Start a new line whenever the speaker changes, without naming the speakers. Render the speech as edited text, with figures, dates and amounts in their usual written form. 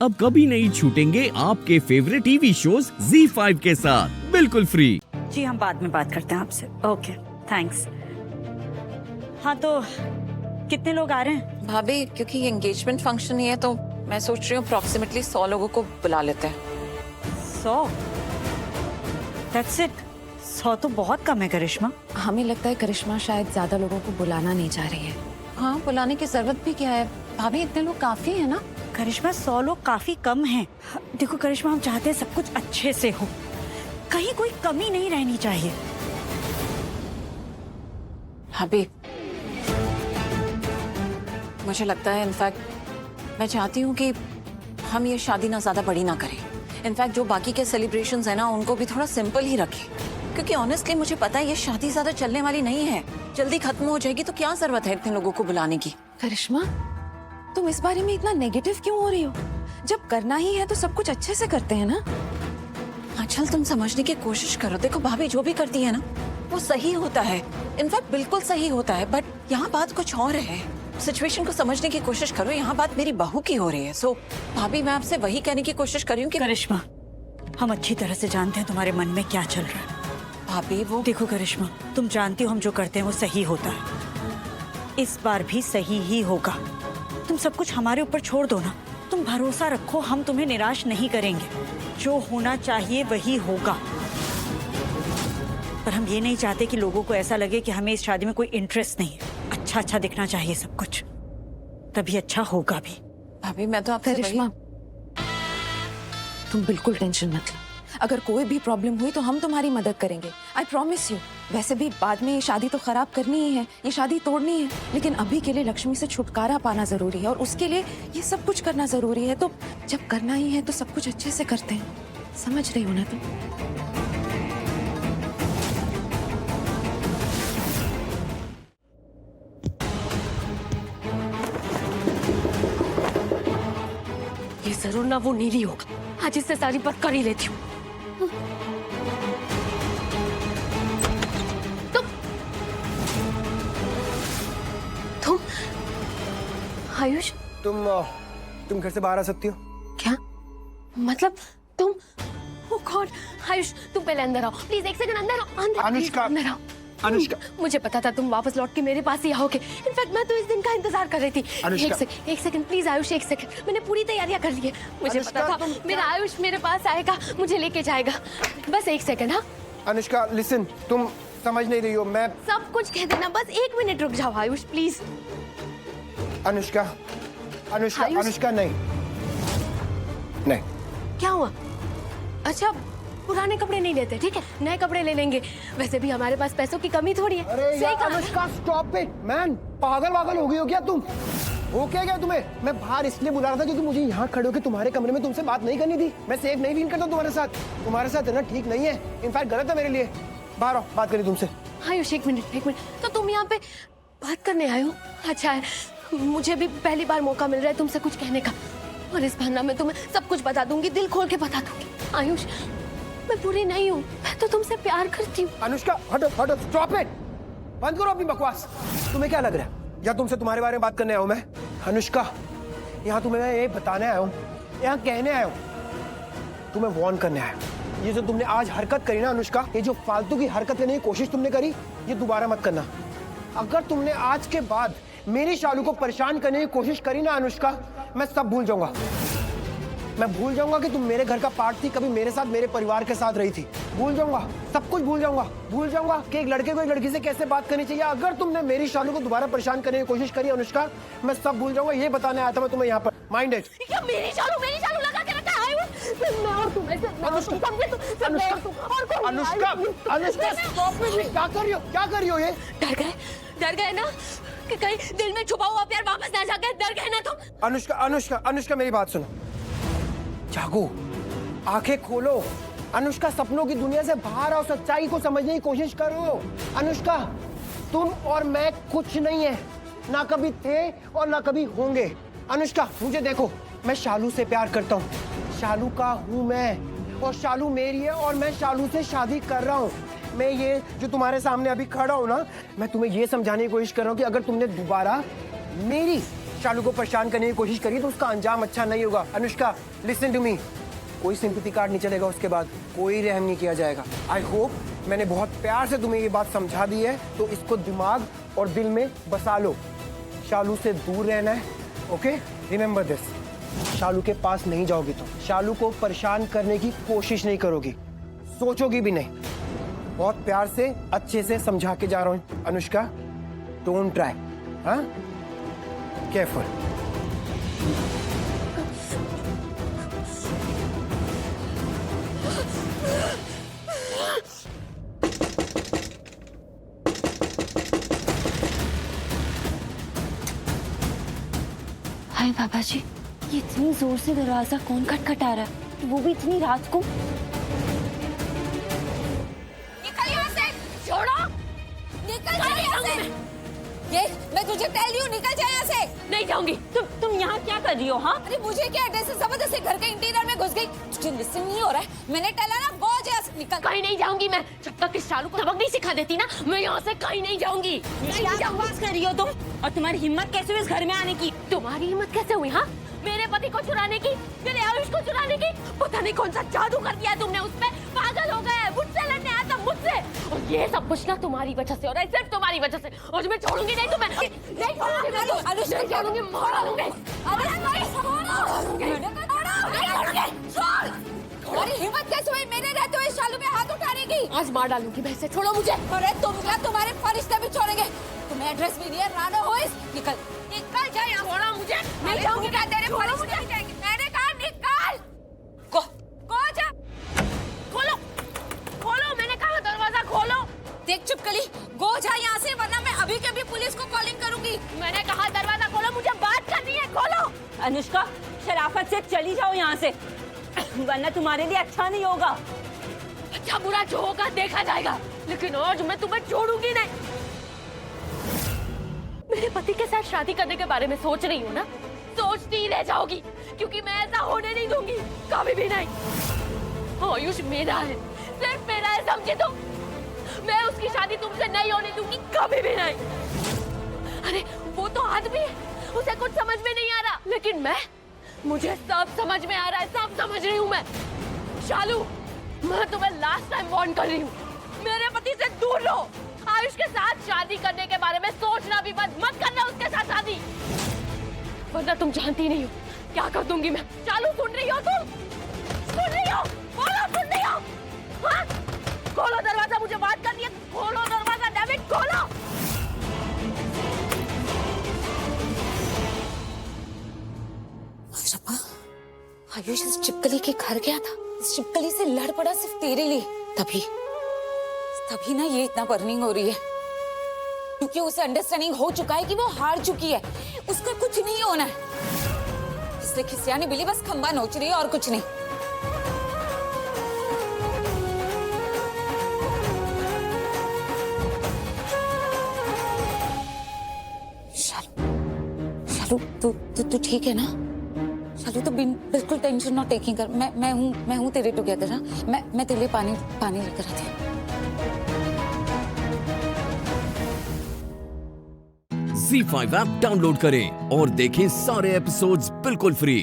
अब कभी नहीं छूटेंगे आपके फेवरेट टीवी शोज ZEE5 के साथ बिल्कुल फ्री।
जी हम बाद में बात करते हैं आपसे। Okay thanks. हाँ तो कितने लोग आ रहे हैं?
भाभी क्योंकि ये एंगेजमेंट फंक्शन ही है तो मैं सोच रही हूँ अप्रोक्सीमेटली 100 लोगों को बुला लेते हैं।
100? That's it? 100 तो बहुत कम है करिश्मा।
हमें लगता है करिश्मा शायद ज्यादा लोगों को बुलाना नहीं चाह रही है।
हाँ बुलाने की जरूरत भी क्या है भाभी, इतने लोग काफी है ना।
करिश्मा 100 लोग काफी कम हैं। देखो करिश्मा हम चाहते हैं सब कुछ अच्छे से हो, कहीं कोई कमी नहीं रहनी चाहिए।
भाभी मुझे लगता है इनफैक्ट मैं चाहती हूँ कि हम ये शादी ना ज्यादा बड़ी ना करें। इनफैक्ट जो बाकी के सेलिब्रेशंस है ना उनको भी थोड़ा सिंपल ही रखें, क्योंकि ऑनेस्टली मुझे पता है ये शादी ज्यादा चलने वाली नहीं है, जल्दी खत्म हो जाएगी तो क्या जरूरत है इतने लोगों को बुलाने की।
करिश्मा तुम इस बारे में इतना नेगेटिव क्यों हो रही हो? जब करना ही है तो सब कुछ अच्छे से करते हैं ना।
आंचल तुम समझने की कोशिश करो, देखो भाभी जो भी करती है ना वो सही होता है, इनफैक्ट बिल्कुल सही होता है, बट यहाँ बात कुछ और है। सिचुएशन को समझने की कोशिश करो, यहाँ बात मेरी बहू की हो रही है। सो भाभी मैं आपसे वही कहने की कोशिश कर रही हूँ कि
करिश्मा हम अच्छी तरह से जानते हैं तुम्हारे मन में क्या चल रहा है।
भाभी वो
देखो करिश्मा तुम जानती हो हम जो करते हैं वो सही होता है, इस बार भी सही ही होगा। तुम सब कुछ हमारे ऊपर छोड़ दो ना, तुम भरोसा रखो हम तुम्हें निराश नहीं करेंगे, जो होना चाहिए वही होगा। पर हम ये नहीं चाहते कि लोगों को ऐसा लगे कि हमें इस शादी में कोई इंटरेस्ट नहीं है। अच्छा अच्छा दिखना चाहिए सब कुछ, तभी अच्छा होगा भी।
भाभी मैं तो आपसे
करिश्मा तुम बिल्कुल टेंशन मत लो, अगर कोई भी प्रॉब्लम हुई तो हम तुम्हारी मदद करेंगे, आई प्रॉमिस यू। वैसे भी बाद में ये शादी तो खराब करनी ही है, ये शादी तोड़नी है, लेकिन अभी के लिए लक्ष्मी से छुटकारा पाना जरूरी है और उसके लिए ये सब कुछ करना जरूरी है। तो जब करना ही है तो सब कुछ अच्छे से करते हैं, समझ रही हो ना तुम?
ये जरूर ना वो नीली होगा, आज इससे सारी बात कर ही लेती हूँ। तुम आयुष
तुम घर से बाहर आ सकती हो?
क्या मतलब तुम? ओह गॉड आयुष तुम पहले अंदर आओ प्लीज, एक सेकंड अंदर आओ, अंदर
अनुष्का,
अंदर आओ।
अनुष्का
मुझे पता था तुम वापस लौट के मेरे पास ही आओगे, इनफैक्ट मैं तो इस दिन का इंतजार कर रही थी।
अनुष्का।
एक सेकंड प्लीज आयुष, एक सेकंड, मैंने पूरी तैयारियां कर ली है। मुझे
अनुष्का,
पता था मेरा आयुष मेरे पास आएगा, मुझे लेके जाएगा। बस एक सेकंड। हाँ
अनुष्का लिसन, तुम समझ नहीं रही हो। मैं
सब कुछ कह देना, बस एक मिनट रुक जाओ आयुष प्लीज।
अनुष्का अनुष्का
आयुष।
अनुष्का नहीं नहीं
क्या हुआ? अच्छा पुराने कपड़े नहीं लेते, ठीक है नए कपड़े ले लेंगे, वैसे भी हमारे पास पैसों की कमी थोड़ी है।
अरे
सही
यार
कहा ना?
अनुष्का स्टॉप इट मैन, पागल वागल हो गई हो क्या तुम? हो क्या तुम्हें? मैं बाहर इसलिए बुला रहा था क्योंकि मुझे यहाँ खड़े होकर तुम्हारे कमरे में तुमसे बात नहीं करनी थी। मैं सेफ नहीं फील करता तुम्हारे साथ रहना ठीक नहीं है, इनफैक्ट गलत है मेरे लिए। बाहर आओ, बात करी तुमसे।
आयुष एक मिनट, तो तुम यहाँ पे बात करने आए हो? अच्छा है, मुझे भी पहली बार मौका मिल रहा है तुमसे कुछ कहने का, और इस बहाना मैं तुम्हें सब कुछ बता दूंगी, दिल खोल के बता दूंगी। आयुष मैं बुरी नहीं हूँ, मैं तो तुमसे प्यार करती हूँ।
अनुष्का हटो हटो, स्टॉप इट, बंद करो अपनी बकवास। तुम्हें क्या लग रहा है या तुमसे तुम्हारे बारे में बात करने आया हूँ मैं? अनुष्का यहाँ तुम्हें मैं ये बताने आया हूँ, यहाँ कहने आया हूँ, तुम्हें वार्न करने आया हूँ। ये जो तुमने आज हरकत करी ना अनुष्का, ये जो फालतू की हरकत करने की कोशिश तुमने करी, ये दोबारा मत करना। अगर तुमने आज के बाद मेरी शालू को परेशान करने की कोशिश करी ना अनुष्का, मैं सब भूल जाऊंगा। मैं भूल जाऊंगा कि तुम मेरे घर का पार्ट थी, कभी मेरे साथ मेरे परिवार के साथ रही थी। भूल जाऊंगा, सब कुछ भूल जाऊंगा। भूल जाऊंगा कि एक लड़के को एक लड़की से कैसे बात करनी चाहिए। अगर तुमने मेरी शालू को दोबारा परेशान करने की कोशिश करी अनुष्का, मैं सब भूल जाऊंगा। ये बताने आया था मैं तुम्हें यहाँ पर। Mind it.
क्या मेरी शालू लगा के रखा है आयुष? मैं और तुम ऐसे
अनुष्का अनुष्का स्टॉप इट, क्या कर रही हो ये?
डर गए ना कि कहीं दिल में छुपा हुआ प्यार वापस ना जाके? डर गए ना तुम?
अनुष्का मेरी बात सुनो, जागो, आंखें खोलो। अनुष्का सपनों की दुनिया से बाहर आओ, सच्चाई को समझने की कोशिश करो। अनुष्का तुम और मैं कुछ नहीं है, ना कभी थे और ना कभी होंगे। अनुष्का मुझे देखो, मैं शालू से प्यार करता हूँ, शालू का हूँ मैं, और शालू मेरी है और मैं शालू से शादी कर रहा हूँ। मैं ये जो तुम्हारे सामने अभी खड़ा हूँ ना, मैं तुम्हें ये समझाने की कोशिश कर रहा हूँ कि अगर तुमने दोबारा मेरी शालू को परेशान करने की कोशिश करी तो उसका अंजाम अच्छा नहीं होगा। अनुष्का लिसन टू मी, कोई सिंपैथी कार्ड नहीं चलेगा, उसके बाद कोई रहम नहीं किया जाएगा। आई होप मैंने बहुत प्यार से तुम्हें ये बात समझा दी है, तो इसको दिमाग और दिल में बसा लो। शालू से दूर रहना है, ओके? Remember this. शालू के पास नहीं जाओगी तो शालू को परेशान करने की कोशिश नहीं करोगी, सोचोगी भी नहीं। बहुत प्यार से अच्छे से समझा के जा रहा हूँ अनुष्का, डोंट ट्राई। हाँ, केयरफुल।
हाय बाबा जी, ये इतनी जोर से दरवाजा कौन खटखटा रहा है, वो भी इतनी रात को?
निकल यहाँ से, छोड़ो, निकल जा यहाँ से। ये मैं तुझे टेल रही हूँ, निकल जा यहाँ से।
नहीं जाऊंगी। तुम यहाँ क्या कर रही हो? हाँ,
अरे मुझे क्या, जैसे जबरदस्ती घर के इंटीरियर में घुस गई। तुझे लिसन नहीं हो रहा है, मैंने टेला ना, गो जा, निकल।
कहीं नहीं जाऊंगी मैं, जब तक इस शालू को सबक नहीं सिखा देती ना, मैं यहाँ से कहीं नहीं जाऊंगी।
क्या बकवास कर रही हो तुम? और तुम्हारी हिम्मत कैसे हुई इस घर में आने की?
तुम्हारी हिम्मत कैसे हुई? हाँ, मेरे पति को चुराने की, मेरे आयुष को चुराने की। पता नहीं कौन सा जादू कर दिया तुमने उस पे, पागल हो गए। मुझसे लड़ने आया था, मुझसे। और ये सब कुछ ना तुम्हारी वजह से हो रहा है, सिर्फ तुम्हारी वजह से। और मैं छोड़ूंगी नहीं तुम्हें, नहीं छोड़ूंगी मैं तुम्हें, नहीं छोड़ूंगी, मार दूंगी।
तुम्हारी हिम्मत कैसे हुई मेरे रहते हुए शालू पे हाथ उठाने की?
आज मार डालूंगी मैं इसे, छोड़ो मुझे।
अरे तुम क्या, तुम्हारे फरिश्ते भी छोड़ेंगे? तुम्हें एड्रेस भी दिया, रानो हो इस, निकल निकल जा यहाँ।
छोड़ो मुझे,
नहीं जाऊंगी, क्या तेरे फरिश्ते भी जाएंगे? मैंने कहा निकल, को जा।
खोलो, खोलो, मैंने कहा दरवाजा खोलो।
देख चुपकली, गो जा यहाँ से, वरना मैं अभी के अभी पुलिस को कॉलिंग करूंगी।
मैंने कहा दरवाजा खोलो, मुझे बात करनी है, खोलो।
अनुष्का, शराफत से चली जाओ यहाँ से, वरना तुम्हारे लिए अच्छा नहीं होगा।
अच्छा बुरा जो होगा देखा जाएगा, लेकिन आज मैं तुम्हें छोड़ूंगी नहीं। मेरे पति के साथ शादी करने के बारे में सोच रही हूँ ना, सोचती ही रह जाओगी, क्योंकि मैं ऐसा होने नहीं दूंगी, कभी भी नहीं। आयुष मेरा है, सिर्फ मेरा है, समझे तुम? मैं उसकी शादी तुमसे नहीं होने दूंगी, कभी भी नहीं। अरे वो तो आदमी है, उसे कुछ समझ में नहीं आ रहा, लेकिन मुझे सब समझ में आ रहा है, सब समझ रही हूँ मैं। शालू, मैं तुम्हें लास्ट टाइम वार्न कर रही हूँ, मेरे पति से दूर रहो। आयुष के साथ शादी करने के बारे में सोचना भी बंद मत करना, उसके साथ शादी, वरना तुम जानती नहीं हो क्या कर दूंगी मैं। शालू, सुन रही हो तुम? सुन रही हो? बोलो, सुन रही हो? हाँ? खोलो दरवाजा, मुझे बात करनी है, खोलो दरवाजा, डेविड खोलो।
आयुष इस चिपकली के घर गया था, इस चिपकली से लड़ पड़ा सिर्फ तेरे लिए, तभी ना ये इतना बर्निंग हो रही है, क्योंकि उसे अंडरस्टैंडिंग हो चुका है कि वो हार चुकी है, उसका कुछ नहीं होना है, इसलिए खिसियानी बिल्ली बस खंबा नोच रही है और कुछ नहीं। शालू, तू ठीक है ना? शालू, तो बिल्कुल टेंशन नॉट टेकिंग कर, मैं हूँ तेरे टुगेदर। हाँ, मैं तेरे लिए पानी लेकर आती हूँ।
ZEE5 ऐप डाउनलोड करें और देखें सारे एपिसोड्स बिल्कुल फ्री।